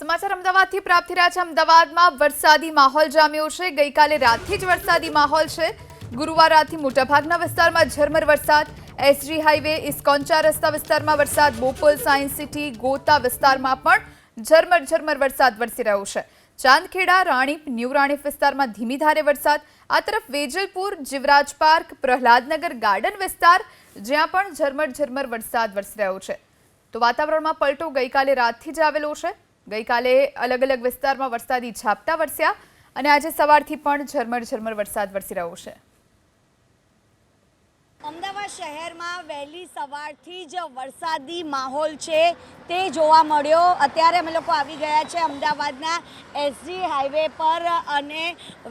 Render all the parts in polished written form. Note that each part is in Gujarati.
સમાચાર અમદાવાદથી પ્રાપ્ત થઈ રહ્યા છે। અમદાવાદમાં વરસાદી માહોલ જામ્યો છે। ગઈકાલે રાતથી જ વરસાદી માહોલ છે। ગુરુવાર રાતથી મોટાભાગના વિસ્તારમાં ઝરમર વરસાદ। એસજી હાઈવે ઇસ્કોન 4 રસ્તા વિસ્તારમાં વરસાદ। બોપલ, સાયન્સ સિટી, ગોતા વિસ્તારમાં પણ ઝરમર વરસાદ વરસી રહ્યો છે। ચાંદખેડા, રાણીપ, ન્યૂ રાણીપ વિસ્તારમાં ધીમી ધારે વરસાદ। આ તરફ વેજલપુર, જીવરાજ પાર્ક, પ્રહલાદનગર ગાર્ડન વિસ્તાર જ્યાં પણ ઝરમર વરસાદ વરસી રહ્યો છે। તો વાતાવરણમાં પલટો ગઈકાલે રાતથી જ આવેલો છે। ગઈકાલે અલગ અલગ વિસ્તારમાં વરસાદી ઝાપટા વરસ્યા અને આજે સવારથી પણ ઝરમર વરસાદ વરસી રહ્યો છે। અમદાવાદ શહેરમાં વહેલી સવારથી જ વરસાદી માહોલ છે તે જોવા મળ્યો। અત્યારે અમે લોકો આવી ગયા છે અમદાવાદના એસજી હાઈવે પર અને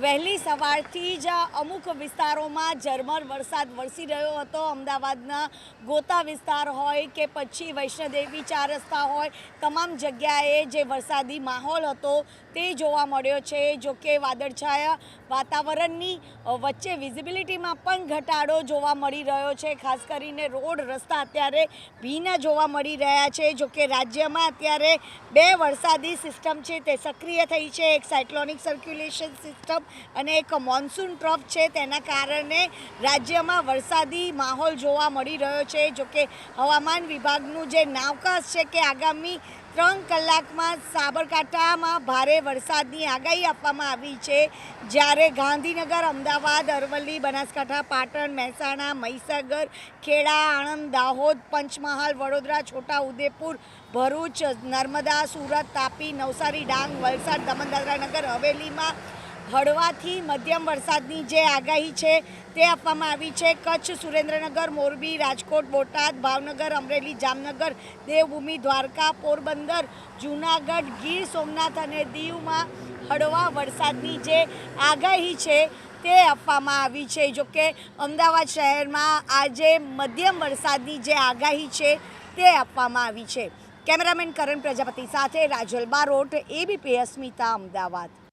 વહેલી સવારથી જ અમુક વિસ્તારોમાં ઝરમર વરસાદ વરસી રહ્યો હતો। અમદાવાદના ગોતા વિસ્તાર હોય કે પછી વૈષ્ણોદેવી 4 રસ્તા હોય, તમામ જગ્યાએ જે વરસાદી માહોલ હતો તે જોવા મળ્યો છે। જોકે વાદળછાયા વાતાવરણની વચ્ચે વિઝિબિલિટીમાં પણ ઘટાડો જોવા મળી રહ્યો છે। ખાસ કરીને રોડ રસ્તા અત્યારે ભીના જોવા મળી રહ્યા છે। જોકે રાજ્યમાં અત્યારે 2 વરસાદી સિસ્ટમ છે તે સક્રિય થઈ છે। એક સાયક્લોનિક સર્ક્યુલેશન સિસ્ટમ અને એક મોન્સૂન ટ્રફ છે। તેના કારણે રાજ્યમાં વરસાદી માહોલ જોવા મળી રહ્યો છે। જોકે હવામાન વિભાગનું જે નાવકાશ છે કે આગામી 3 કલાકમાં સાબરકાંઠામાં ભારે વરસાદની આગાહી આપવામાં આવી છે। જ્યારે ગાંધીનગર, અમદાવાદ, અરવલ્લી, બનાસકાંઠા, પાટણ, મહેસાણા, મહીસાગર, ખેડા, આણંદ, દાહોદ, પંચમહાલ, વડોદરા, છોટા ઉદેપુર, ભરૂચ, નર્મદા, સુરત, તાપી, નવસારી, ડાંગ, વલસાડ, દમણ, દાદરા, નગર હવેલીમાં હળવાથી મધ્યમ વરસાદની જે આગાહી છે તે આપવામાં આવી છે। કચ્છ, સુરેન્દ્રનગર, મોરબી, રાજકોટ, બોટાદ, ભાવનગર, અમરેલી, જામનગર, દેવભૂમિ, દ્વારકા, પોરબંદર, જૂનાગઢ, ગીર સોમનાથ અને દીવમાં હળવા વરસાદની જે આગાહી છે તે આપવામાં આવી છે। જોકે અમદાવાદ શહેરમાં આજે મધ્યમ વરસાદની જે આગાહી છે તે આપવામાં આવી છે। કેમેરામેન કરણ પ્રજાપતિ સાથે રાજલ બારોટ, એબીપી અસ્મિતા, અમદાવાદ।